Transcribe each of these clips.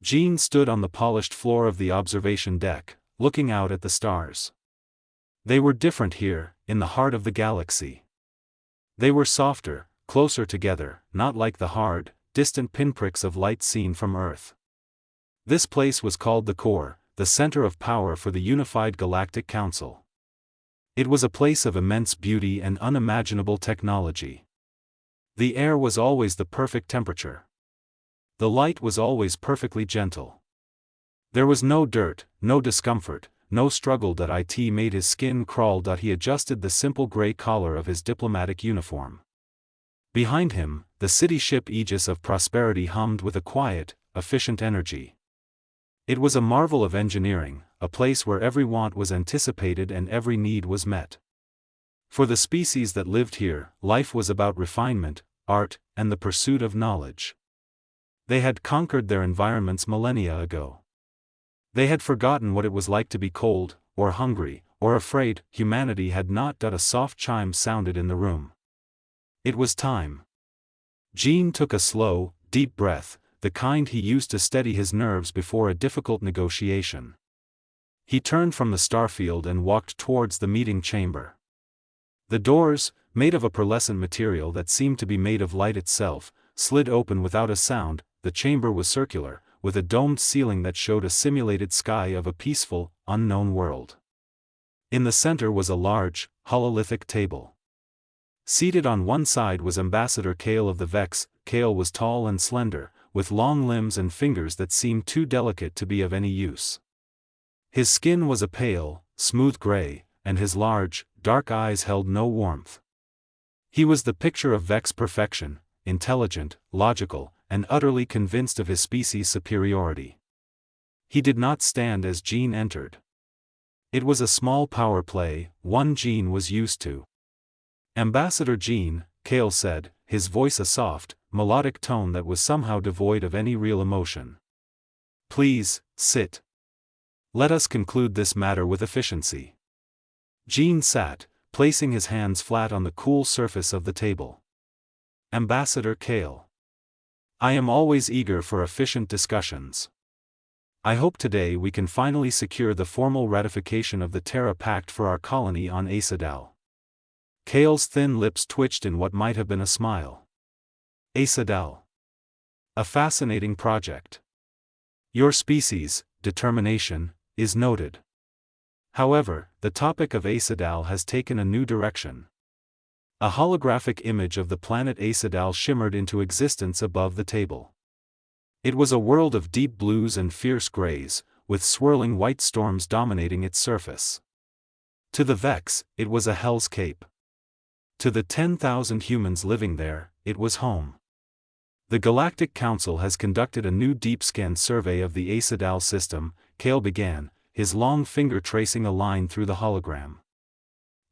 Jean stood on the polished floor of the observation deck, looking out at the stars. They were different here, in the heart of the galaxy. They were softer, closer together, not like the hard, distant pinpricks of light seen from Earth. This place was called the core, the center of power for the unified Galactic Council. It was a place of immense beauty and unimaginable technology. The air was always the perfect temperature. The light was always perfectly gentle. There was no dirt, no discomfort, no struggle. It made his skin crawl. He adjusted the simple gray collar of his diplomatic uniform. Behind him, the city ship Aegis of Prosperity hummed with a quiet, efficient energy. It was a marvel of engineering, a place where every want was anticipated and every need was met. For the species that lived here, life was about refinement, art, and the pursuit of knowledge. They had conquered their environments millennia ago. They had forgotten what it was like to be cold, or hungry, or afraid. Humanity had not. A soft chime sounded in the room. It was time. Jean took a slow, deep breath, the kind he used to steady his nerves before a difficult negotiation. He turned from the starfield and walked towards the meeting chamber. The doors, made of a pearlescent material that seemed to be made of light itself, slid open without a sound. The chamber was circular, with a domed ceiling that showed a simulated sky of a peaceful, unknown world. In the center was a large, hololithic table. Seated on one side was Ambassador Kale of the Vex. Kale was tall and slender, with long limbs and fingers that seemed too delicate to be of any use. His skin was a pale, smooth gray, and his large, dark eyes held no warmth. He was the picture of Vex perfection, intelligent, logical, and utterly convinced of his species' superiority. He did not stand as Jean entered. It was a small power play, one Jean was used to. Ambassador Jean, Kale said, his voice a soft, melodic tone that was somehow devoid of any real emotion. Please, sit. Let us conclude this matter with efficiency. Jean sat, placing his hands flat on the cool surface of the table. Ambassador Kale. I am always eager for efficient discussions. I hope today we can finally secure the formal ratification of the Terra Pact for our colony on Asadal. Kale's thin lips twitched in what might have been a smile. Asadal. A fascinating project. Your species, determination, is noted. However, the topic of Asadal has taken a new direction. A holographic image of the planet Asadal shimmered into existence above the table. It was a world of deep blues and fierce grays, with swirling white storms dominating its surface. To the Vex, it was a hell's cape. To the 10,000 humans living there, it was home. The Galactic Council has conducted a new deep-scan survey of the Asadal system, Kale began, his long finger tracing a line through the hologram.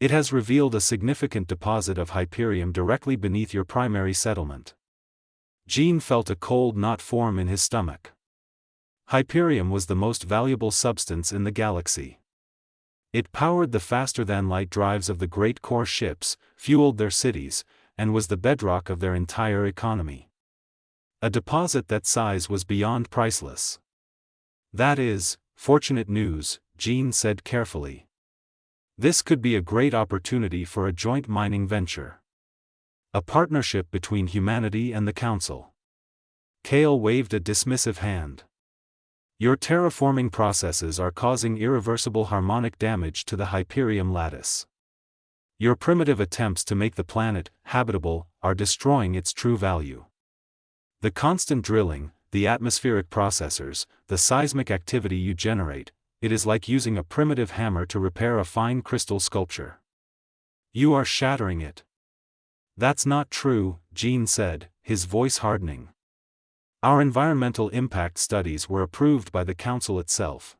It has revealed a significant deposit of Hyperium directly beneath your primary settlement. Jean felt a cold knot form in his stomach. Hyperium was the most valuable substance in the galaxy. It powered the faster-than-light drives of the great core ships, fueled their cities, and was the bedrock of their entire economy. A deposit that size was beyond priceless. That is, fortunate news, Jean said carefully. This could be a great opportunity for a joint mining venture. A partnership between humanity and the Council. Kale waved a dismissive hand. Your terraforming processes are causing irreversible harmonic damage to the Hyperium lattice. Your primitive attempts to make the planet habitable are destroying its true value. The constant drilling, the atmospheric processors, the seismic activity you generate, it is like using a primitive hammer to repair a fine crystal sculpture. You are shattering it. That's not true, Jean said, his voice hardening. Our environmental impact studies were approved by the Council itself.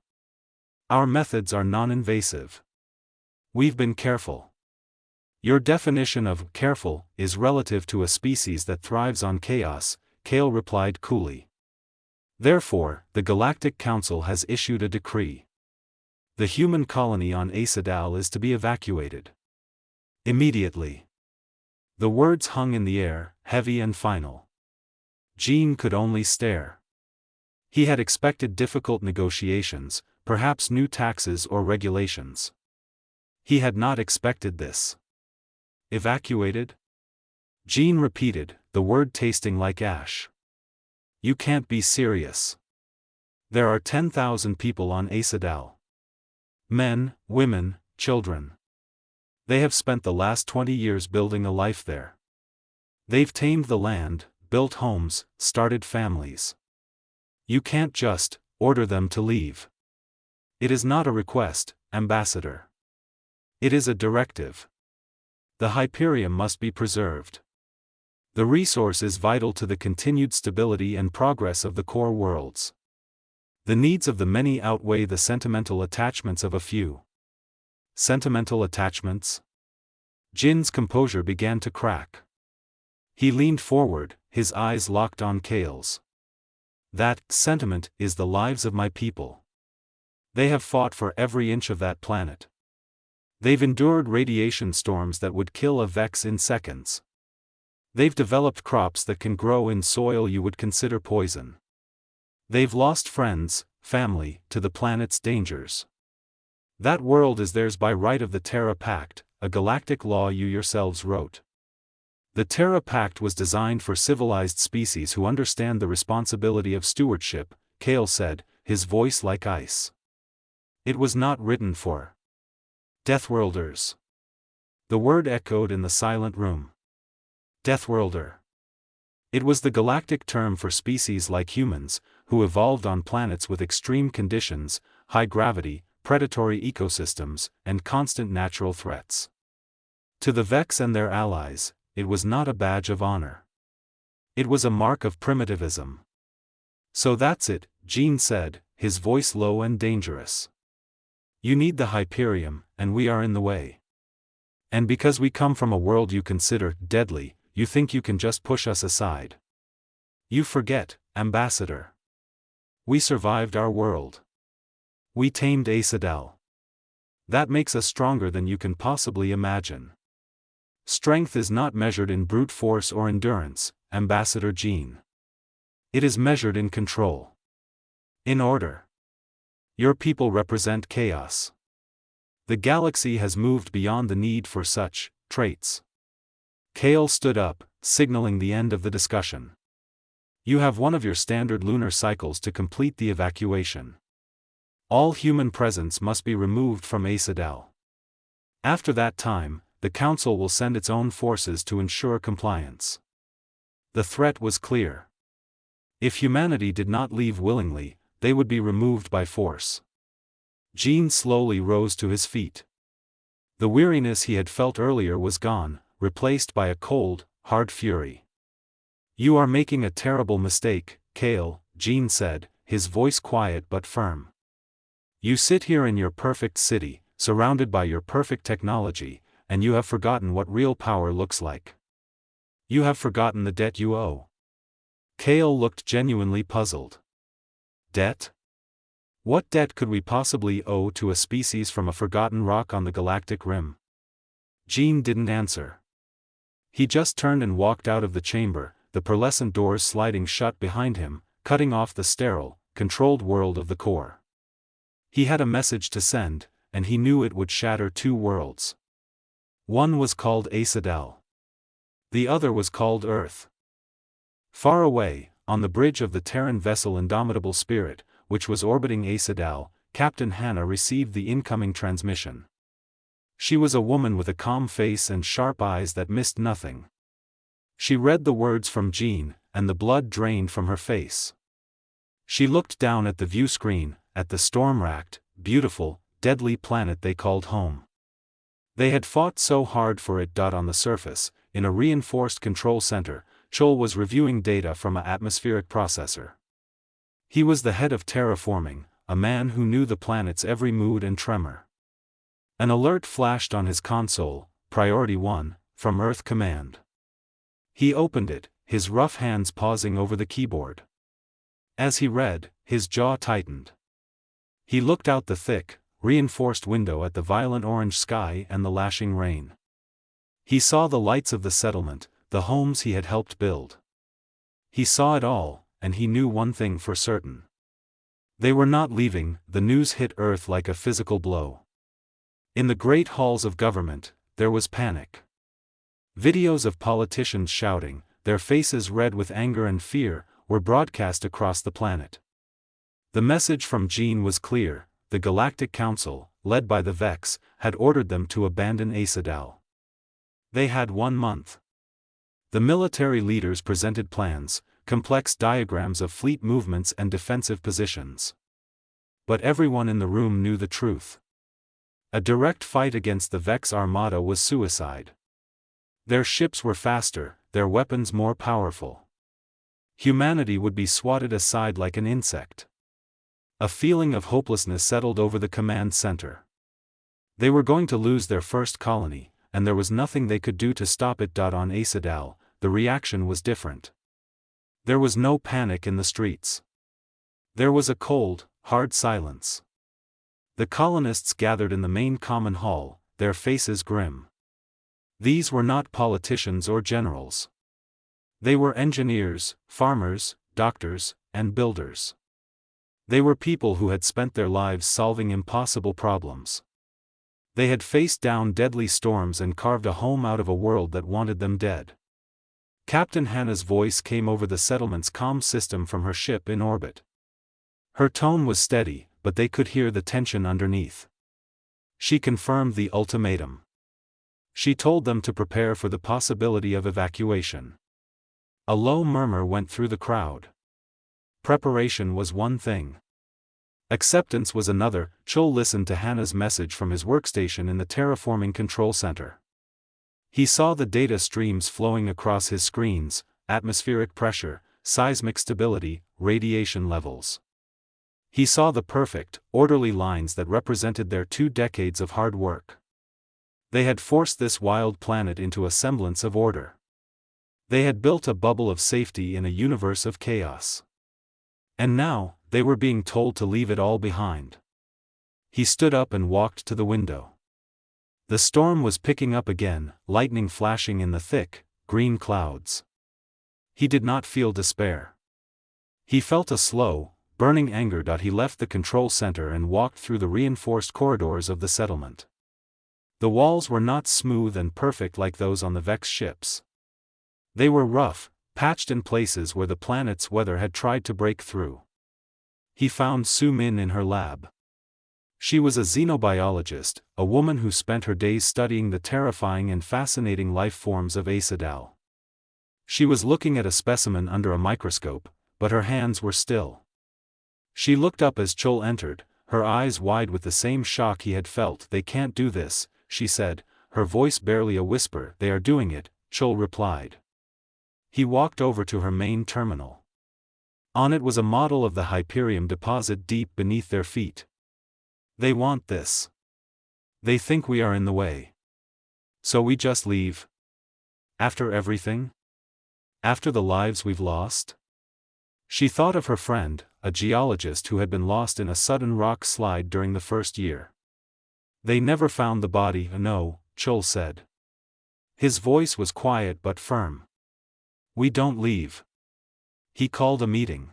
Our methods are non-invasive. We've been careful. Your definition of careful is relative to a species that thrives on chaos, Kale replied coolly. Therefore, the Galactic Council has issued a decree. The human colony on Asadal is to be evacuated. Immediately. The words hung in the air, heavy and final. Jean could only stare. He had expected difficult negotiations, perhaps new taxes or regulations. He had not expected this. Evacuated? Jean repeated, the word tasting like ash. You can't be serious. There are 10,000 people on Asadal. Men, women, children. They have spent the last 20 years building a life there. They've tamed the land, built homes, started families. You can't just order them to leave. It is not a request, Ambassador. It is a directive. The Hyperion must be preserved. The resource is vital to the continued stability and progress of the core worlds. The needs of the many outweigh the sentimental attachments of a few. Sentimental attachments? Jin's composure began to crack. He leaned forward, his eyes locked on Kale's. That sentiment is the lives of my people. They have fought for every inch of that planet. They've endured radiation storms that would kill a Vex in seconds. They've developed crops that can grow in soil you would consider poison. They've lost friends, family, to the planet's dangers. That world is theirs by right of the Terra Pact, a galactic law you yourselves wrote. The Terra Pact was designed for civilized species who understand the responsibility of stewardship, Kale said, his voice like ice. It was not written for Deathworlders. The word echoed in the silent room. Deathworlder. It was the galactic term for species like humans, who evolved on planets with extreme conditions, high gravity, predatory ecosystems, and constant natural threats. To the Vex and their allies, it was not a badge of honor. It was a mark of primitivism. So that's it, Jean said, his voice low and dangerous. You need the Hyperion, and we are in the way. And because we come from a world you consider deadly, you think you can just push us aside. You forget, Ambassador. We survived our world. We tamed Asadal. That makes us stronger than you can possibly imagine. Strength is not measured in brute force or endurance, Ambassador Jean. It is measured in control. In order. Your people represent chaos. The galaxy has moved beyond the need for such traits. Kale stood up, signaling the end of the discussion. You have one of your standard lunar cycles to complete the evacuation. All human presence must be removed from Asadal. After that time, the Council will send its own forces to ensure compliance. The threat was clear. If humanity did not leave willingly, they would be removed by force. Jean slowly rose to his feet. The weariness he had felt earlier was gone, replaced by a cold, hard fury. You are making a terrible mistake, Kale, Jean said, his voice quiet but firm. You sit here in your perfect city, surrounded by your perfect technology, and you have forgotten what real power looks like. You have forgotten the debt you owe. Kale looked genuinely puzzled. Debt? What debt could we possibly owe to a species from a forgotten rock on the galactic rim? Jean didn't answer. He just turned and walked out of the chamber, the pearlescent doors sliding shut behind him, cutting off the sterile, controlled world of the core. He had a message to send, and he knew it would shatter two worlds. One was called Asadal. The other was called Earth. Far away, on the bridge of the Terran vessel Indomitable Spirit, which was orbiting Asadal, Captain Hannah received the incoming transmission. She was a woman with a calm face and sharp eyes that missed nothing. She read the words from Jean, and the blood drained from her face. She looked down at the view screen, at the storm-racked, beautiful, deadly planet they called home. They had fought so hard for it. On the surface, in a reinforced control center, Chol was reviewing data from an atmospheric processor. He was the head of terraforming, a man who knew the planet's every mood and tremor. An alert flashed on his console, Priority 1, from Earth Command. He opened it, his rough hands pausing over the keyboard. As he read, his jaw tightened. He looked out the thick, reinforced window at the violent orange sky and the lashing rain. He saw the lights of the settlement, the homes he had helped build. He saw it all, and he knew one thing for certain. They were not leaving. The news hit Earth like a physical blow. In the great halls of government, there was panic. Videos of politicians shouting, their faces red with anger and fear, were broadcast across the planet. The message from Jean was clear: the Galactic Council, led by the Vex, had ordered them to abandon Asadal. They had 1 month. The military leaders presented plans, complex diagrams of fleet movements and defensive positions. But everyone in the room knew the truth. A direct fight against the Vex Armada was suicide. Their ships were faster, their weapons more powerful. Humanity would be swatted aside like an insect. A feeling of hopelessness settled over the command center. They were going to lose their first colony, and there was nothing they could do to stop it. On Asadal, the reaction was different. There was no panic in the streets. There was a cold, hard silence. The colonists gathered in the main common hall, their faces grim. These were not politicians or generals. They were engineers, farmers, doctors, and builders. They were people who had spent their lives solving impossible problems. They had faced down deadly storms and carved a home out of a world that wanted them dead. Captain Hannah's voice came over the settlement's comm system from her ship in orbit. Her tone was steady, but they could hear the tension underneath. She confirmed the ultimatum. She told them to prepare for the possibility of evacuation. A low murmur went through the crowd. Preparation was one thing. Acceptance was another. Chol listened to Hannah's message from his workstation in the terraforming control center. He saw the data streams flowing across his screens: atmospheric pressure, seismic stability, radiation levels. He saw the perfect, orderly lines that represented their 2 decades of hard work. They had forced this wild planet into a semblance of order. They had built a bubble of safety in a universe of chaos. And now, they were being told to leave it all behind. He stood up and walked to the window. The storm was picking up again, lightning flashing in the thick, green clouds. He did not feel despair. He felt a slow, burning anger. He left the control center and walked through the reinforced corridors of the settlement. The walls were not smooth and perfect like those on the Vex ships. They were rough, patched in places where the planet's weather had tried to break through. He found Su Min in her lab. She was a xenobiologist, a woman who spent her days studying the terrifying and fascinating life forms of Asadal. She was looking at a specimen under a microscope, but her hands were still. She looked up as Chol entered, her eyes wide with the same shock he had felt. "They can't do this," she said, her voice barely a whisper. "They are doing it," Chol replied. He walked over to her main terminal. On it was a model of the Hyperium deposit deep beneath their feet. "They want this. They think we are in the way. So we just leave? After everything? After the lives we've lost?" She thought of her friend, a geologist who had been lost in a sudden rock slide during the first year. "They never found the body." "No," Chol said. His voice was quiet but firm. "We don't leave." He called a meeting.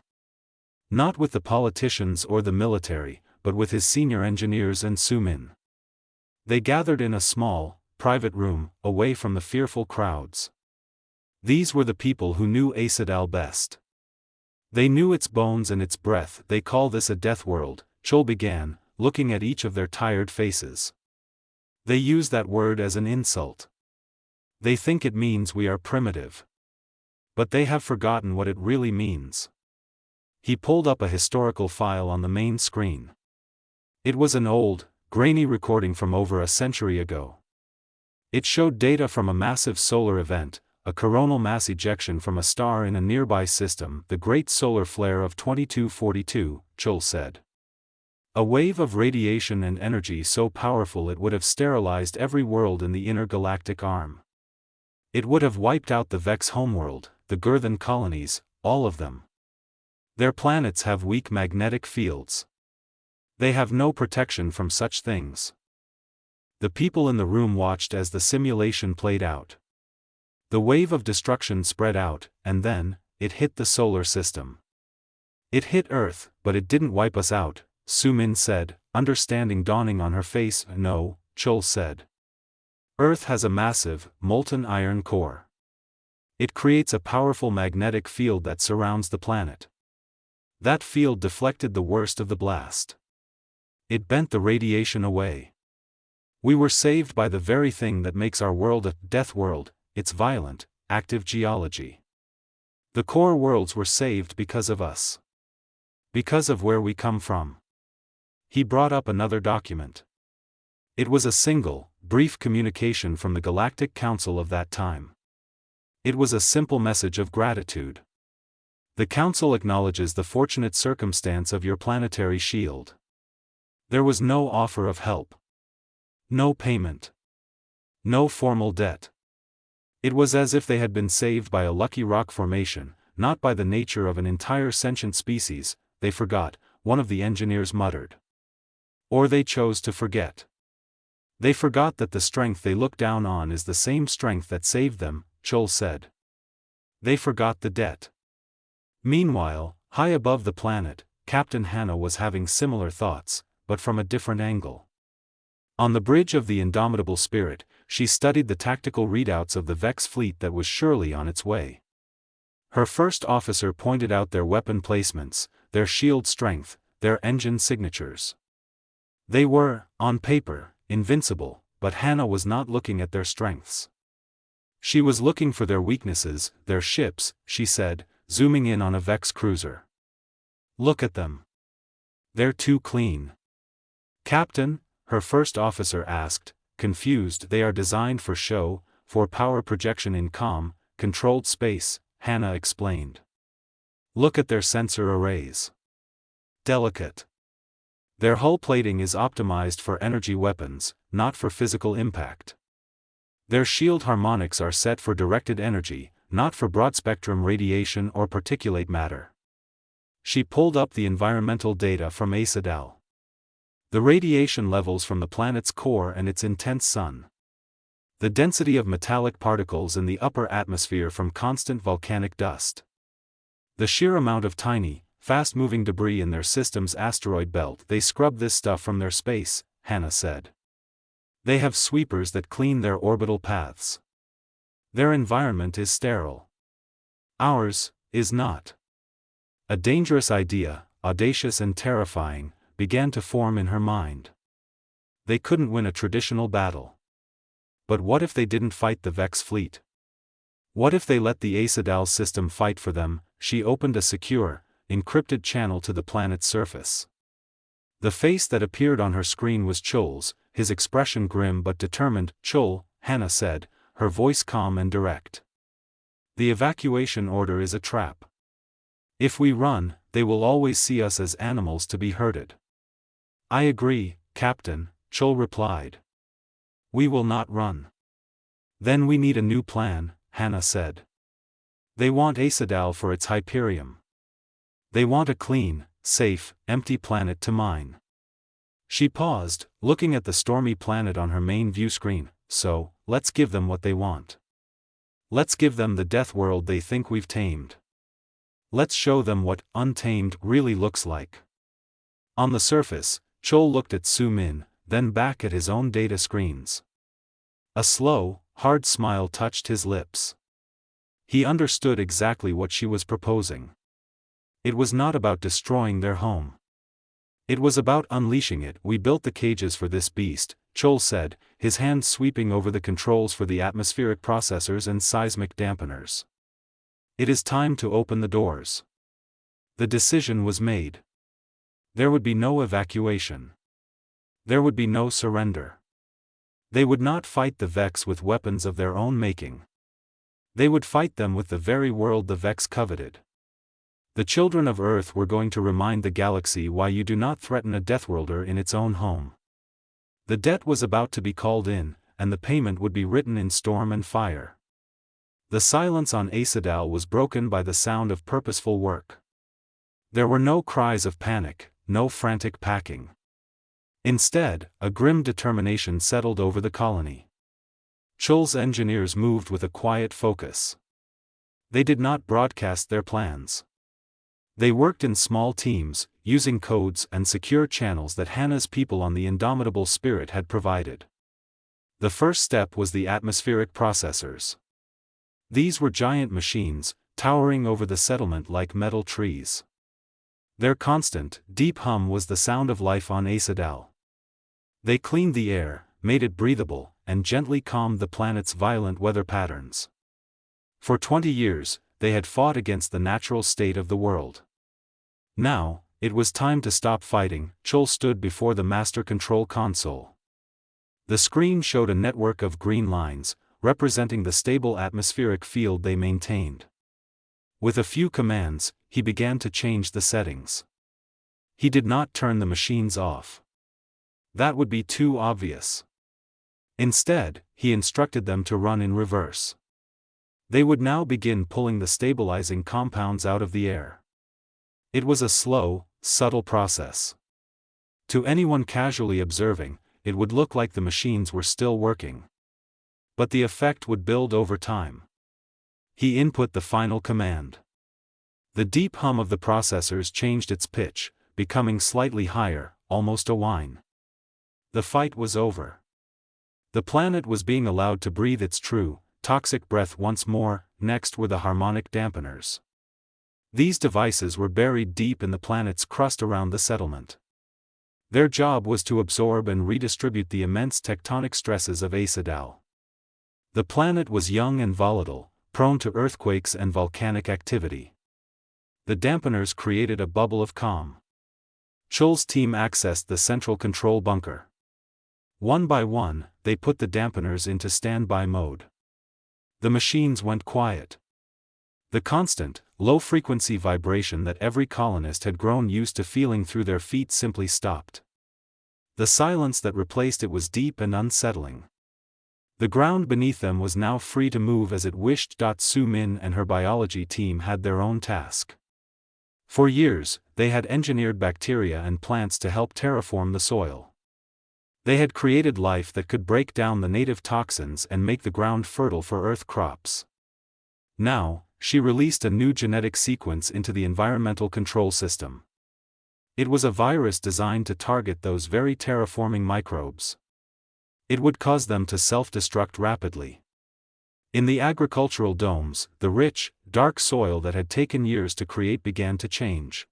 Not with the politicians or the military, but with his senior engineers and Su Min. They gathered in a small, private room, away from the fearful crowds. These were the people who knew Asadal best. They knew its bones and its breath. "They call this a death world," Chol began, looking at each of their tired faces. "They use that word as an insult. They think it means we are primitive. But they have forgotten what it really means." He pulled up a historical file on the main screen. It was an old, grainy recording from over a century ago. It showed data from a massive solar event, a coronal mass ejection from a star in a nearby system, the Great Solar Flare of 2242, Chol said. A wave of radiation and energy so powerful it would have sterilized every world in the intergalactic arm. It would have wiped out the Vex homeworld, the Girthan colonies, all of them. Their planets have weak magnetic fields. They have no protection from such things. The people in the room watched as the simulation played out. The wave of destruction spread out, and then, it hit the solar system. It hit Earth, but it didn't wipe us out, Su-min said, understanding dawning on her face. No, Chol said. Earth has a massive, molten iron core. It creates a powerful magnetic field that surrounds the planet. That field deflected the worst of the blast. It bent the radiation away. We were saved by the very thing that makes our world a death world, its violent, active geology. The core worlds were saved because of us. Because of where we come from. He brought up another document. It was a single, brief communication from the Galactic Council of that time. It was a simple message of gratitude. The Council acknowledges the fortunate circumstance of your planetary shield. There was no offer of help. No payment. No formal debt. It was as if they had been saved by a lucky rock formation, not by the nature of an entire sentient species. They forgot, one of the engineers muttered. Or they chose to forget. They forgot that the strength they look down on is the same strength that saved them, Chol said. They forgot the debt. Meanwhile, high above the planet, Captain Hannah was having similar thoughts, but from a different angle. On the bridge of the Indomitable Spirit, she studied the tactical readouts of the Vex fleet that was surely on its way. Her first officer pointed out their weapon placements, their shield strength, their engine signatures. They were, on paper, invincible, but Hannah was not looking at their strengths. She was looking for their weaknesses, their ships, she said, zooming in on a Vex cruiser. Look at them. They're too clean. Captain, her first officer asked, confused. They are designed for show, for power projection in calm, controlled space, Hannah explained. Look at their sensor arrays. Delicate. Their hull plating is optimized for energy weapons, not for physical impact. Their shield harmonics are set for directed energy, not for broad-spectrum radiation or particulate matter. She pulled up the environmental data from Asadal. The radiation levels from the planet's core and its intense sun. The density of metallic particles in the upper atmosphere from constant volcanic dust. The sheer amount of tiny, fast-moving debris in their system's asteroid belt. They scrub this stuff from their space, Hannah said. They have sweepers that clean their orbital paths. Their environment is sterile. Ours is not. A dangerous idea, audacious and terrifying, began to form in her mind. They couldn't win a traditional battle. But what if they didn't fight the Vex fleet? What if they let the Asadal system fight for them? She opened a secure, encrypted channel to the planet's surface. The face that appeared on her screen was Chol's, his expression grim but determined. Chol, Hannah said, her voice calm and direct. The evacuation order is a trap. If we run, they will always see us as animals to be herded. I agree, Captain, Chol replied. We will not run. Then we need a new plan, Hannah said. They want Asadal for its Hyperium. They want a clean, safe, empty planet to mine. She paused, looking at the stormy planet on her main view screen. So, let's give them what they want. Let's give them the death world they think we've tamed. Let's show them what untamed really looks like. On the surface, Chol looked at Su-min, then back at his own data screens. A slow, hard smile touched his lips. He understood exactly what she was proposing. It was not about destroying their home. It was about unleashing it. We built the cages for this beast, Chol said, his hand sweeping over the controls for the atmospheric processors and seismic dampeners. It is time to open the doors. The decision was made. There would be no evacuation. There would be no surrender. They would not fight the Vex with weapons of their own making. They would fight them with the very world the Vex coveted. The children of Earth were going to remind the galaxy why you do not threaten a Deathworlder in its own home. The debt was about to be called in, and the payment would be written in storm and fire. The silence on Asadal was broken by the sound of purposeful work. There were no cries of panic, no frantic packing. Instead, a grim determination settled over the colony. Chol's engineers moved with a quiet focus. They did not broadcast their plans. They worked in small teams, using codes and secure channels that Hannah's people on the Indomitable Spirit had provided. The first step was the atmospheric processors. These were giant machines, towering over the settlement like metal trees. Their constant, deep hum was the sound of life on Asadal. They cleaned the air, made it breathable, and gently calmed the planet's violent weather patterns. For 20 years, they had fought against the natural state of the world. Now, it was time to stop fighting. Chul stood before the master control console. The screen showed a network of green lines, representing the stable atmospheric field they maintained. With a few commands, he began to change the settings. He did not turn the machines off. That would be too obvious. Instead, he instructed them to run in reverse. They would now begin pulling the stabilizing compounds out of the air. It was a slow, subtle process. To anyone casually observing, it would look like the machines were still working. But the effect would build over time. He input the final command. The deep hum of the processors changed its pitch, becoming slightly higher, almost a whine. The fight was over. The planet was being allowed to breathe its true, toxic breath once more. Next were the harmonic dampeners. These devices were buried deep in the planet's crust around the settlement. Their job was to absorb and redistribute the immense tectonic stresses of Asadal. The planet was young and volatile, prone to earthquakes and volcanic activity. The dampeners created a bubble of calm. Chul's team accessed the central control bunker. One by one, they put the dampeners into standby mode. The machines went quiet. The constant, low-frequency vibration that every colonist had grown used to feeling through their feet simply stopped. The silence that replaced it was deep and unsettling. The ground beneath them was now free to move as it wished. Su Min and her biology team had their own task. For years, they had engineered bacteria and plants to help terraform the soil. They had created life that could break down the native toxins and make the ground fertile for earth crops. Now, she released a new genetic sequence into the environmental control system. It was a virus designed to target those very terraforming microbes. It would cause them to self-destruct rapidly. In the agricultural domes, the rich, dark soil that had taken years to create began to change.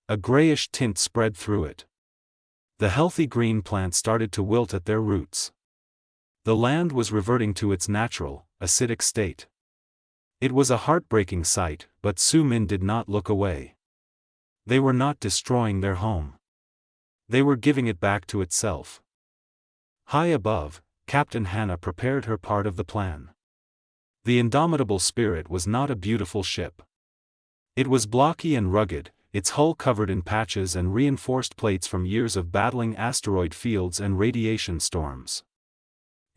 A grayish tint spread through it. The healthy green plants started to wilt at their roots. The land was reverting to its natural, acidic state. It was a heartbreaking sight, but Su Min did not look away. They were not destroying their home. They were giving it back to itself. High above, Captain Hannah prepared her part of the plan. The Indomitable Spirit was not a beautiful ship. It was blocky and rugged, its hull covered in patches and reinforced plates from years of battling asteroid fields and radiation storms.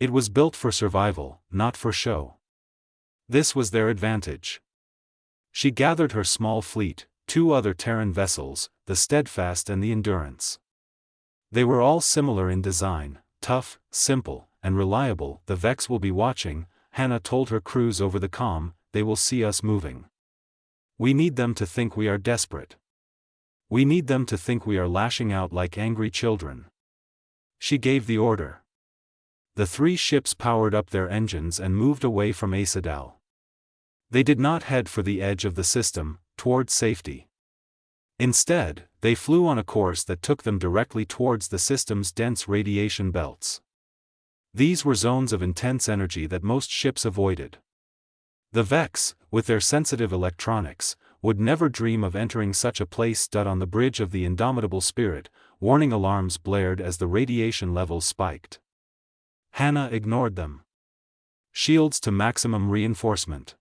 It was built for survival, not for show. This was their advantage. She gathered her small fleet, 2 other Terran vessels, the Steadfast and the Endurance. They were all similar in design, tough, simple, and reliable. The Vex will be watching, Hannah told her crews over the comm. They will see us moving. We need them to think we are desperate. We need them to think we are lashing out like angry children. She gave the order. The 3 ships powered up their engines and moved away from Asadal. They did not head for the edge of the system, toward safety. Instead, they flew on a course that took them directly towards the system's dense radiation belts. These were zones of intense energy that most ships avoided. The Vex, with their sensitive electronics, would never dream of entering such a place. On the bridge of the Indomitable Spirit, warning alarms blared as the radiation levels spiked. Hannah ignored them. Shields to maximum reinforcement.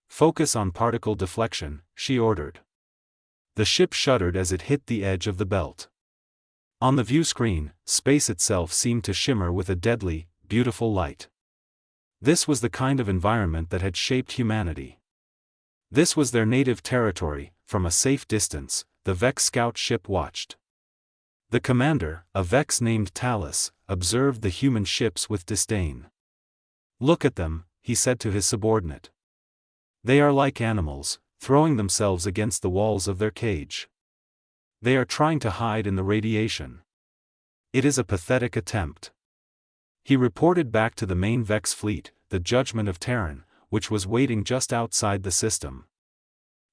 Focus on particle deflection, she ordered. The ship shuddered as it hit the edge of the belt. On the view screen, space itself seemed to shimmer with a deadly, beautiful light. This was the kind of environment that had shaped humanity. This was their native territory. From a safe distance, the Vex scout ship watched. The commander, a Vex named Talus, observed the human ships with disdain. "Look at them," he said to his subordinate. "They are like animals, throwing themselves against the walls of their cage. They are trying to hide in the radiation. It is a pathetic attempt. He reported back to the main Vex fleet, the Judgment of Terran, which was waiting just outside the system.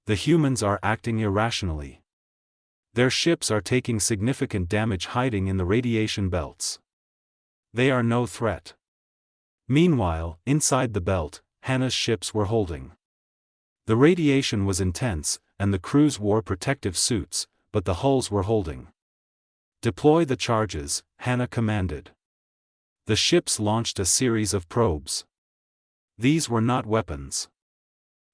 The humans are acting irrationally. Their ships are taking significant damage hiding in the radiation belts. They are no threat. Meanwhile, inside the belt, Hannah's ships were holding. The radiation was intense, and the crews wore protective suits, but the hulls were holding. Deploy the charges, Hannah commanded. The ships launched a series of probes. These were not weapons.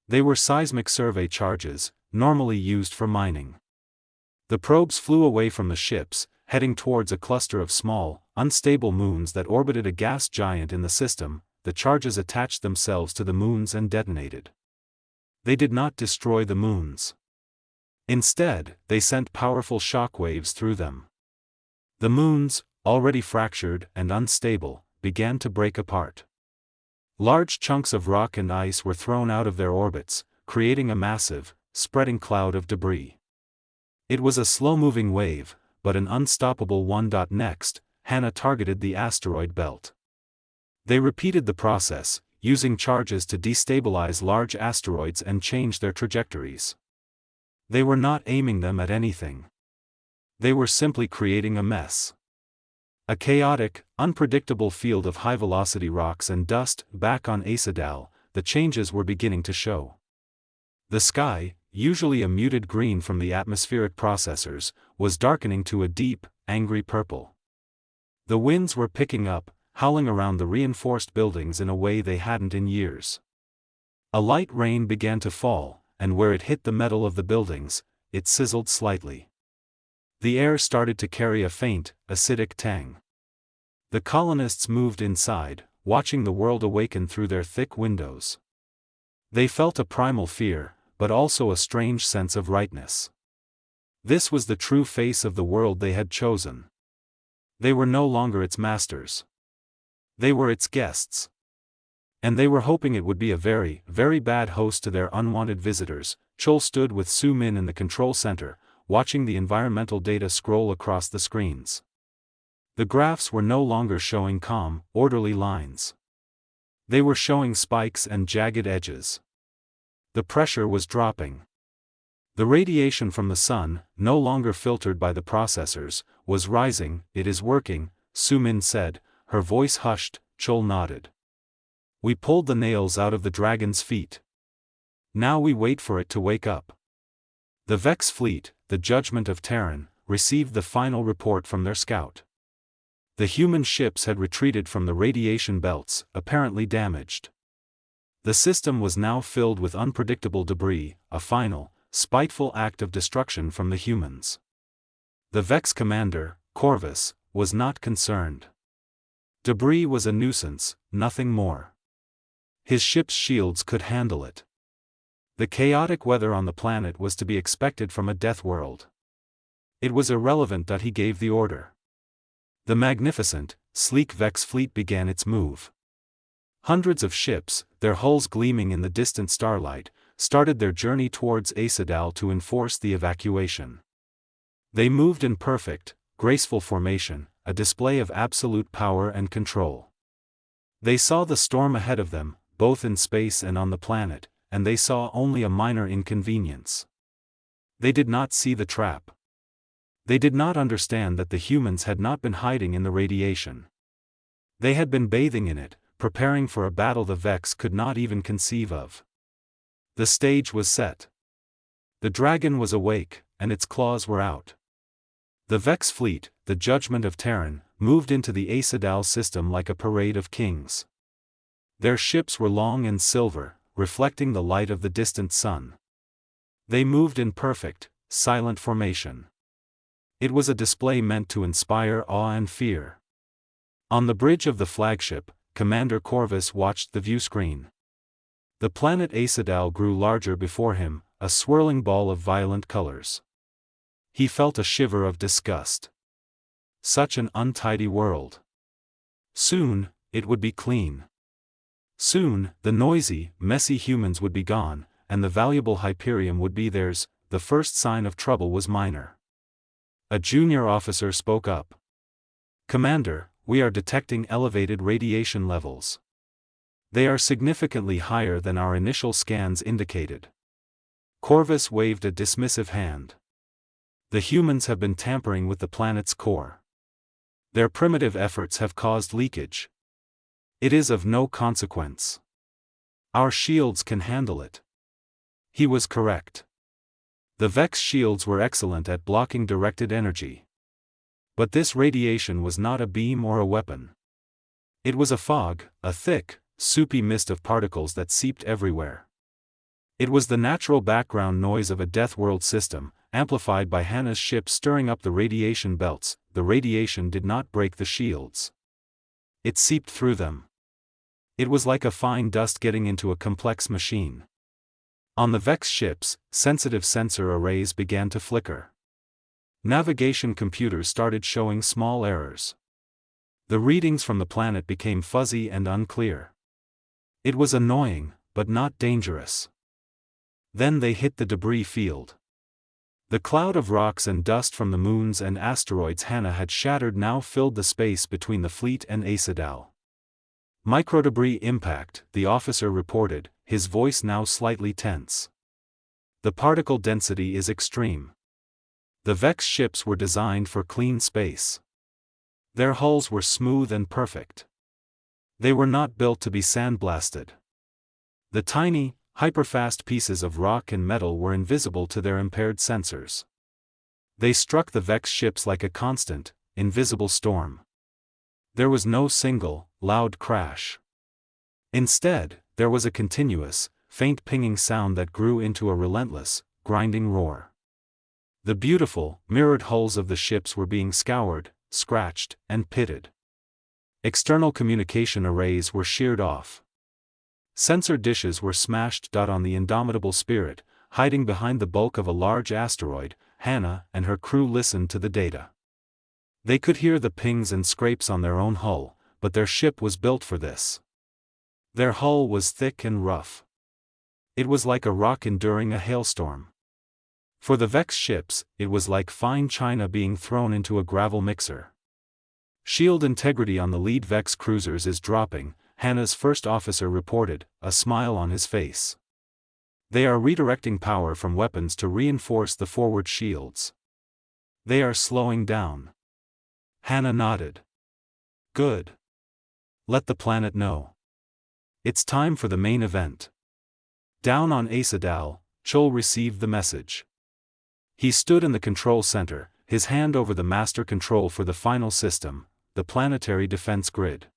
They were seismic survey charges, normally used for mining. The probes flew away from the ships, heading towards a cluster of small, unstable moons that orbited a gas giant in the system. The charges attached themselves to the moons and detonated. They did not destroy the moons. Instead, they sent powerful shock waves through them. The moons, already fractured and unstable, began to break apart. Large chunks of rock and ice were thrown out of their orbits, creating a massive, spreading cloud of debris. It was a slow-moving wave, but an unstoppable one. Next, Hannah targeted the asteroid belt. They repeated the process, using charges to destabilize large asteroids and change their trajectories. They were not aiming them at anything. They were simply creating a mess. A chaotic, unpredictable field of high-velocity rocks and dust. Back on Asadal, the changes were beginning to show. The sky, usually a muted green from the atmospheric processors, was darkening to a deep, angry purple. The winds were picking up, howling around the reinforced buildings in a way they hadn't in years. A light rain began to fall, and where it hit the metal of the buildings, it sizzled slightly. The air started to carry a faint, acidic tang. The colonists moved inside, watching the world awaken through their thick windows. They felt a primal fear, but also a strange sense of rightness. This was the true face of the world they had chosen. They were no longer its masters. They were its guests. And they were hoping it would be a very, very bad host to their unwanted visitors. Chol stood with Su Min in the control center, watching the environmental data scroll across the screens. The graphs were no longer showing calm, orderly lines. They were showing spikes and jagged edges. The pressure was dropping. The radiation from the sun, no longer filtered by the processors, was rising. It is working, Su Min said, her voice hushed. Chol nodded. We pulled the nails out of the dragon's feet. Now we wait for it to wake up. The Vex fleet, the Judgment of Terran, received the final report from their scout. The human ships had retreated from the radiation belts, apparently damaged. The system was now filled with unpredictable debris, a final, spiteful act of destruction from the humans. The Vex commander, Corvus, was not concerned. Debris was a nuisance, nothing more. His ship's shields could handle it. The chaotic weather on the planet was to be expected from a death world. It was irrelevant that he gave the order. The magnificent, sleek Vex fleet began its move. Hundreds of ships, their hulls gleaming in the distant starlight, started their journey towards Asadal to enforce the evacuation. They moved in perfect, graceful formation, a display of absolute power and control. They saw the storm ahead of them, both in space and on the planet, and they saw only a minor inconvenience. They did not see the trap. They did not understand that the humans had not been hiding in the radiation. They had been bathing in it, preparing for a battle the Vex could not even conceive of. The stage was set. The dragon was awake, and its claws were out. The Vex fleet, the Judgment of Terran, moved into the Asadal system like a parade of kings. Their ships were long and silver, reflecting the light of the distant sun. They moved in perfect, silent formation. It was a display meant to inspire awe and fear. On the bridge of the flagship, Commander Corvus watched the viewscreen. The planet Asadal grew larger before him, a swirling ball of violent colors. He felt a shiver of disgust. Such an untidy world. Soon, it would be clean. Soon, the noisy, messy humans would be gone, and the valuable Hyperium would be theirs. The first sign of trouble was minor. A junior officer spoke up. "Commander, we are detecting elevated radiation levels. They are significantly higher than our initial scans indicated." Corvus waved a dismissive hand. "The humans have been tampering with the planet's core. Their primitive efforts have caused leakage. It is of no consequence. Our shields can handle it." He was correct. The Vex shields were excellent at blocking directed energy. But this radiation was not a beam or a weapon. It was a fog, a thick, soupy mist of particles that seeped everywhere. It was the natural background noise of a Deathworld system, amplified by Hannah's ship stirring up the radiation belts. The radiation did not break the shields. It seeped through them. It was like a fine dust getting into a complex machine. On the Vex ships, sensitive sensor arrays began to flicker. Navigation computers started showing small errors. The readings from the planet became fuzzy and unclear. It was annoying, but not dangerous. Then they hit the debris field. The cloud of rocks and dust from the moons and asteroids Hannah had shattered now filled the space between the fleet and Aesidal. "Microdebris impact," the officer reported, his voice now slightly tense. "The particle density is extreme." The Vex ships were designed for clean space. Their hulls were smooth and perfect. They were not built to be sandblasted. The tiny, hyperfast pieces of rock and metal were invisible to their impaired sensors. They struck the Vex ships like a constant, invisible storm. There was no single, loud crash. Instead, there was a continuous, faint pinging sound that grew into a relentless, grinding roar. The beautiful, mirrored hulls of the ships were being scoured, scratched, and pitted. External communication arrays were sheared off. Sensor dishes were smashed. On the indomitable Spirit, hiding behind the bulk of a large asteroid, Hannah and her crew listened to the data. They could hear the pings and scrapes on their own hull, but their ship was built for this. Their hull was thick and rough. It was like a rock enduring a hailstorm. For the Vex ships, it was like fine china being thrown into a gravel mixer. "Shield integrity on the lead Vex cruisers is dropping," Hannah's first officer reported, a smile on his face. "They are redirecting power from weapons to reinforce the forward shields. They are slowing down." Hannah nodded. "Good. Let the planet know. It's time for the main event." Down on Aesidal, Chol received the message. He stood in the control center, his hand over the master control for the final system, the planetary defense grid.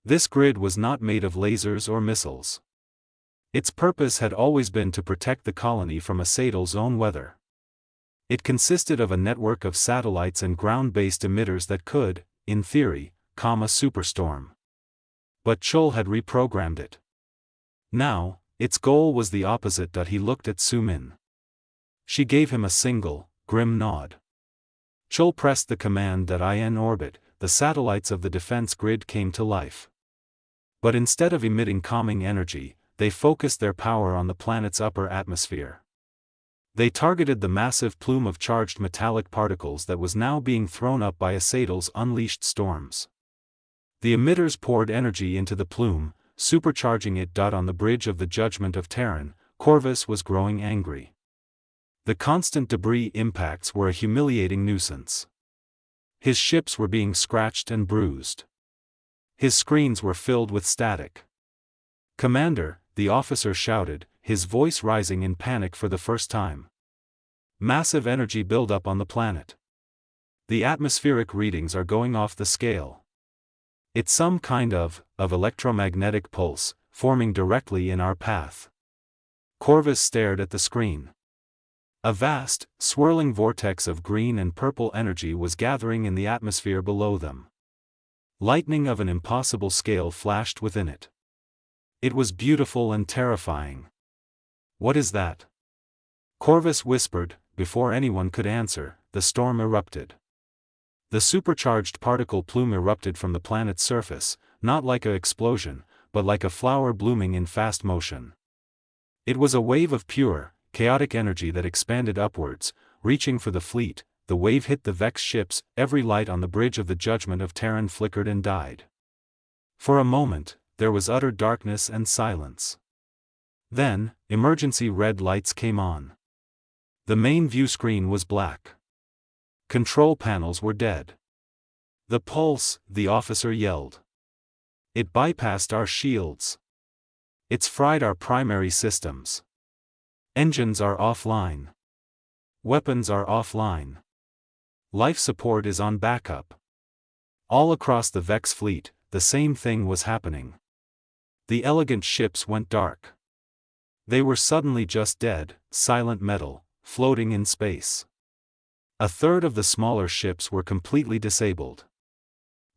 This grid was not made of lasers or missiles. Its purpose had always been to protect the colony from Aesidal's own weather. It consisted of a network of satellites and ground-based emitters that could, in theory, calm a superstorm. But Chol had reprogrammed it. Now, its goal was the opposite. He looked at Sumin. She gave him a single, grim nod. Chol pressed the command "in orbit." The satellites of the defense grid came to life. But instead of emitting calming energy, they focused their power on the planet's upper atmosphere. They targeted the massive plume of charged metallic particles that was now being thrown up by Aesidal's unleashed storms. The emitters poured energy into the plume, supercharging it. On the bridge of the Judgment of Terran, Corvus was growing angry. The constant debris impacts were a humiliating nuisance. His ships were being scratched and bruised. His screens were filled with static. "Commander," the officer shouted, his voice rising in panic for the first time. "Massive energy buildup on the planet. The atmospheric readings are going off the scale. It's some kind of electromagnetic pulse, forming directly in our path." Corvus stared at the screen. A vast, swirling vortex of green and purple energy was gathering in the atmosphere below them. Lightning of an impossible scale flashed within it. It was beautiful and terrifying. "What is that?" Corvus whispered. Before anyone could answer, the storm erupted. The supercharged particle plume erupted from the planet's surface, not like an explosion, but like a flower blooming in fast motion. It was a wave of pure, chaotic energy that expanded upwards, reaching for the fleet. The wave hit the Vex ships, every light on the bridge of the Judgment of Terran flickered and died. For a moment, there was utter darkness and silence. Then, emergency red lights came on. The main view screen was black. Control panels were dead. The pulse, the officer yelled. It bypassed our shields. It's fried our primary systems. Engines are offline. Weapons are offline. Life support is on backup. All across the Vex fleet, the same thing was happening. The elegant ships went dark. They were suddenly just dead, silent metal, floating in space. A third of the smaller ships were completely disabled.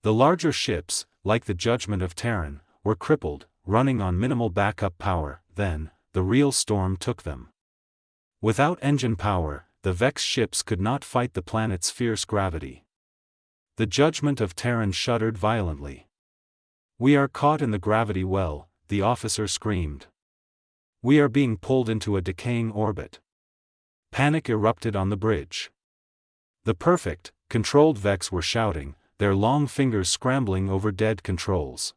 The larger ships, like the Judgment of Terran, were crippled, running on minimal backup power. Then, the real storm took them. Without engine power, the Vex ships could not fight the planet's fierce gravity. The Judgment of Terran shuddered violently. "We are caught in the gravity well," the officer screamed. "We are being pulled into a decaying orbit." Panic erupted on the bridge. The perfect, controlled Vex were shouting, their long fingers scrambling over dead controls.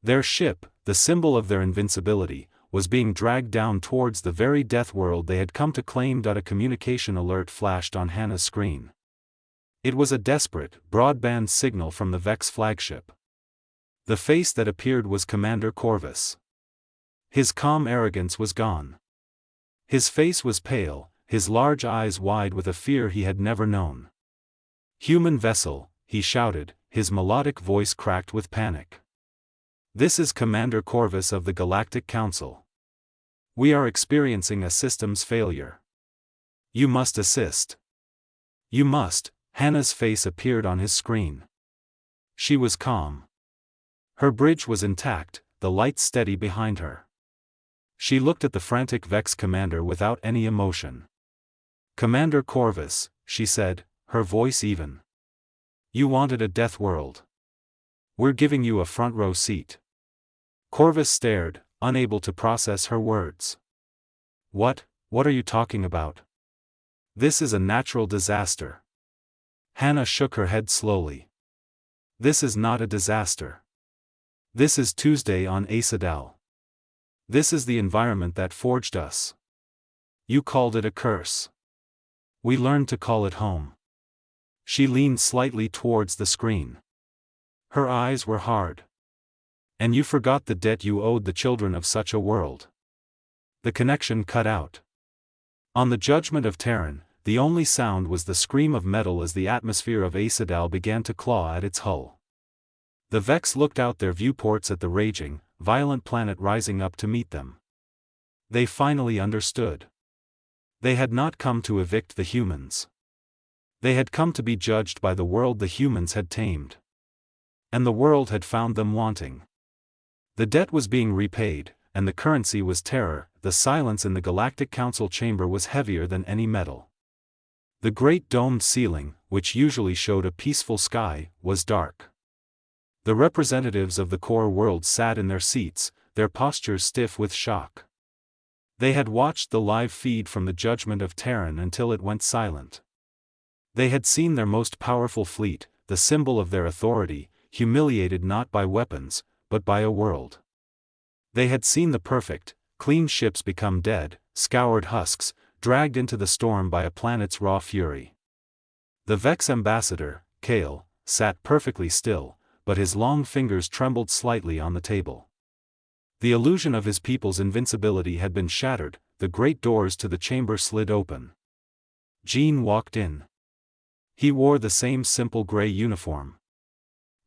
Their ship, the symbol of their invincibility, was being dragged down towards the very death world they had come to claim. A communication alert flashed on Hannah's screen. It was a desperate, broadband signal from the Vex flagship. The face that appeared was Commander Corvus. His calm arrogance was gone. His face was pale, his large eyes wide with a fear he had never known. "Human vessel," he shouted, his melodic voice cracked with panic. "This is Commander Corvus of the Galactic Council. We are experiencing a systems failure. You must assist. You must." Hannah's face appeared on his screen. She was calm. Her bridge was intact, the lights steady behind her. She looked at the frantic Vex commander without any emotion. "Commander Corvus," she said, her voice even. "You wanted a death world. We're giving you a front row seat." Corvus stared, unable to process her words. What are you talking about? This is a natural disaster." Hannah shook her head slowly. "This is not a disaster. This is Tuesday on Asadal. This is the environment that forged us. You called it a curse. We learned to call it home." She leaned slightly towards the screen. Her eyes were hard. "And you forgot the debt you owed the children of such a world." The connection cut out. On the Judgment of Terran, the only sound was the scream of metal as the atmosphere of Asadal began to claw at its hull. The Vex looked out their viewports at the raging, violent planet rising up to meet them. They finally understood. They had not come to evict the humans. They had come to be judged by the world the humans had tamed. And the world had found them wanting. The debt was being repaid, and the currency was terror. The silence in the Galactic Council chamber was heavier than any metal. The great domed ceiling, which usually showed a peaceful sky, was dark. The representatives of the core world sat in their seats, their postures stiff with shock. They had watched the live feed from the Judgment of Terran until it went silent. They had seen their most powerful fleet, the symbol of their authority, humiliated not by weapons, but by a world. They had seen the perfect, clean ships become dead, scoured husks, dragged into the storm by a planet's raw fury. The Vex ambassador, Kale, sat perfectly still, but his long fingers trembled slightly on the table. The illusion of his people's invincibility had been shattered. The great doors to the chamber slid open. Jean walked in. He wore the same simple gray uniform.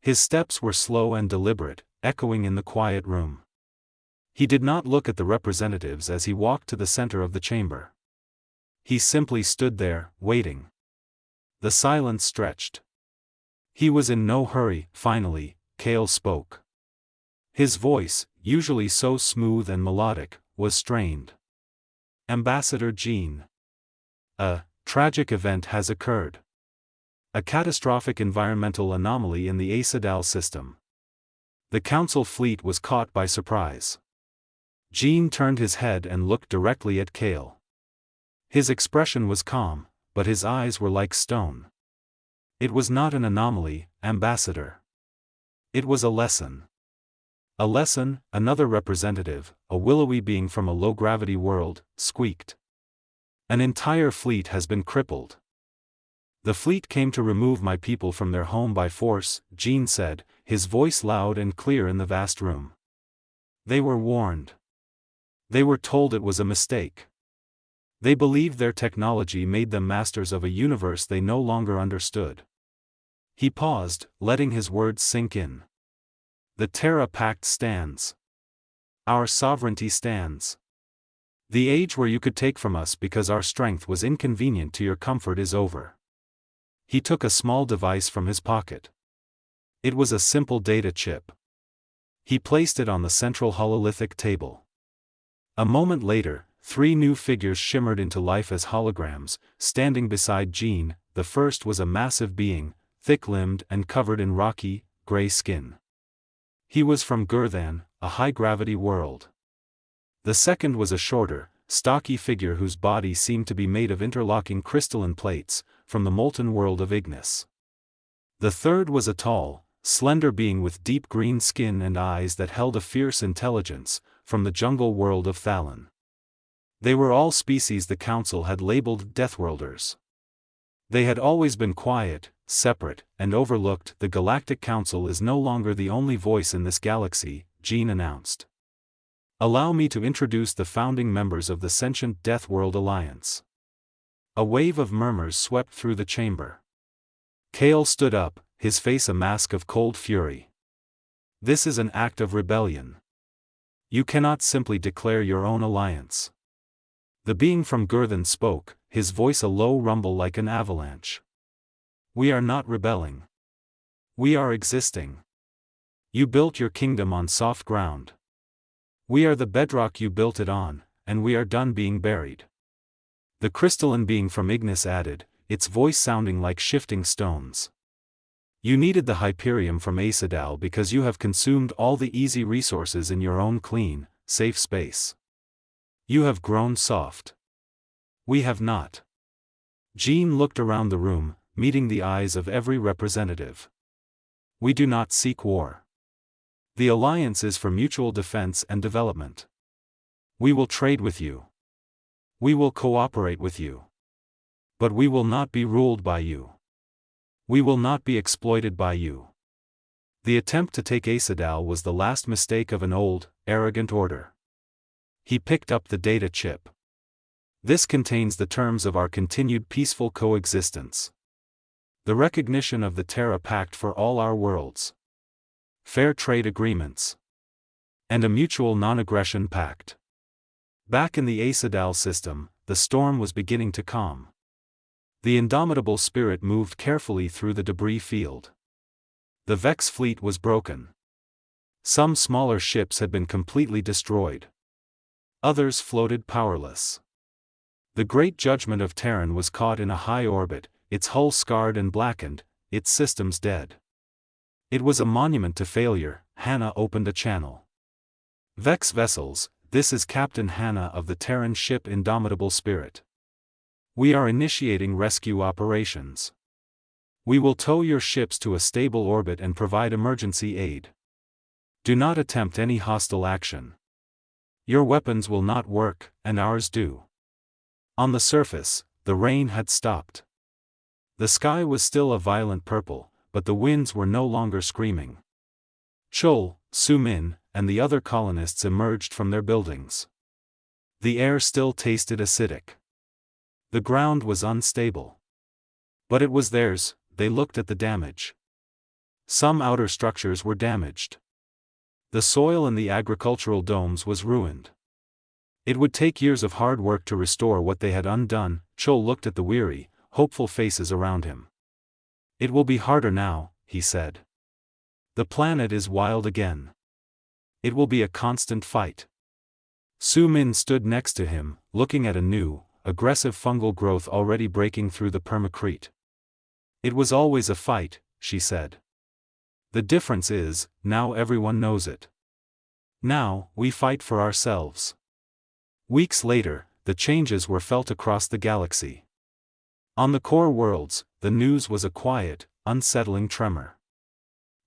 His steps were slow and deliberate, echoing in the quiet room. He did not look at the representatives as he walked to the center of the chamber. He simply stood there, waiting. The silence stretched. He was in no hurry. Finally, Kale spoke. His voice, usually so smooth and melodic, was strained. "Ambassador Jean. A tragic event has occurred. A catastrophic environmental anomaly in the Asadal system. The Council fleet was caught by surprise. Jean turned his head and looked directly at Kale. His expression was calm, but his eyes were like stone. It was not an anomaly, Ambassador. It was a lesson. A lesson, another representative, a willowy being from a low-gravity world, squeaked. An entire fleet has been crippled. The fleet came to remove my people from their home by force, Jean said, his voice loud and clear in the vast room. They were warned. They were told it was a mistake. They believed their technology made them masters of a universe they no longer understood. He paused, letting his words sink in. The Terra Pact stands. Our sovereignty stands. The age where you could take from us because our strength was inconvenient to your comfort is over. He took a small device from his pocket. It was a simple data chip. He placed it on the central hololithic table. A moment later, 3 new figures shimmered into life as holograms, standing beside Jean. The first was a massive being, thick-limbed and covered in rocky, gray skin. He was from Gurthan, a high-gravity world. The second was a shorter, stocky figure whose body seemed to be made of interlocking crystalline plates, from the molten world of Ignis. The third was a tall, slender being with deep green skin and eyes that held a fierce intelligence, from the jungle world of Thalon. They were all species the Council had labeled Deathworlders. They had always been quiet, separate, and overlooked. The Galactic Council is no longer the only voice in this galaxy, Jean announced. Allow me to introduce the founding members of the sentient Deathworld Alliance. A wave of murmurs swept through the chamber. Kale stood up, his face a mask of cold fury. This is an act of rebellion. You cannot simply declare your own alliance. The being from Gurthan spoke, his voice a low rumble like an avalanche. We are not rebelling. We are existing. You built your kingdom on soft ground. We are the bedrock you built it on, and we are done being buried. The crystalline being from Ignis added, its voice sounding like shifting stones. You needed the Hyperium from Aesidal because you have consumed all the easy resources in your own clean, safe space. You have grown soft. We have not. Jean looked around the room, meeting the eyes of every representative. We do not seek war. The alliance is for mutual defense and development. We will trade with you. We will cooperate with you. But we will not be ruled by you. We will not be exploited by you. The attempt to take Aesidal was the last mistake of an old, arrogant order. He picked up the data chip. This contains the terms of our continued peaceful coexistence. The recognition of the Terra Pact for all our worlds. Fair trade agreements. And a mutual non-aggression pact. Back in the Aesidal system, the storm was beginning to calm. The indomitable spirit moved carefully through the debris field. The Vex fleet was broken. Some smaller ships had been completely destroyed. Others floated powerless. The great judgment of Terran was caught in a high orbit, its hull scarred and blackened, its systems dead. It was a monument to failure. Hannah opened a channel. Vex vessels, this is Captain Hannah of the Terran ship Indomitable Spirit. We are initiating rescue operations. We will tow your ships to a stable orbit and provide emergency aid. Do not attempt any hostile action. Your weapons will not work, and ours do. On the surface, the rain had stopped. The sky was still a violent purple, but the winds were no longer screaming. Chol, Su-min, and the other colonists emerged from their buildings. The air still tasted acidic. The ground was unstable. But it was theirs. They looked at the damage. Some outer structures were damaged. The soil in the agricultural domes was ruined. It would take years of hard work to restore what they had undone. Chol looked at the weary, hopeful faces around him. It will be harder now, he said. The planet is wild again. It will be a constant fight. Su-min stood next to him, looking at a new, aggressive fungal growth already breaking through the permacrete. It was always a fight, she said. The difference is, now everyone knows it. Now, we fight for ourselves. Weeks later, the changes were felt across the galaxy. On the core worlds, the news was a quiet, unsettling tremor.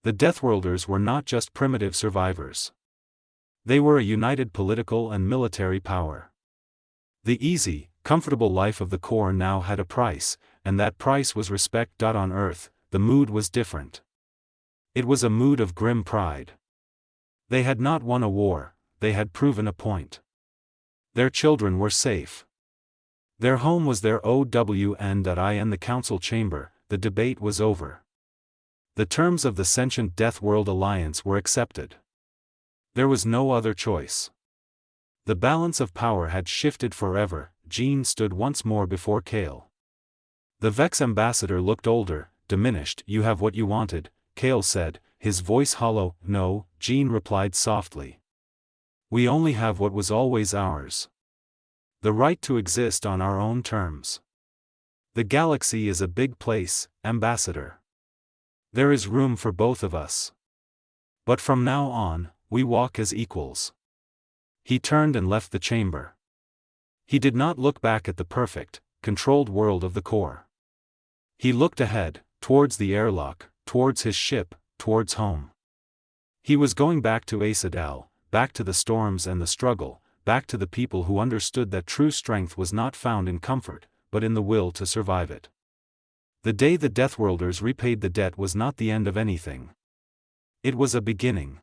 The Deathworlders were not just primitive survivors. They were a united political and military power. The easy, comfortable life of the core now had a price, and that price was respect. On Earth, the mood was different. It was a mood of grim pride. They had not won a war, they had proven a point. Their children were safe. Their home was their OWN.I and the council chamber. The debate was over. The terms of the sentient Death World Alliance were accepted. There was no other choice. The balance of power had shifted forever. Jean stood once more before Kale. The Vex ambassador looked older, diminished. "You have what you wanted," Kale said, his voice hollow. "No," Jean replied softly. "We only have what was always ours. The right to exist on our own terms. The galaxy is a big place, Ambassador. There is room for both of us. But from now on, we walk as equals." He turned and left the chamber. He did not look back at the perfect, controlled world of the core. He looked ahead, towards the airlock, towards his ship, towards home. He was going back to Asadal, back to the storms and the struggle, back to the people who understood that true strength was not found in comfort, but in the will to survive it. The day the Deathworlders repaid the debt was not the end of anything. It was a beginning.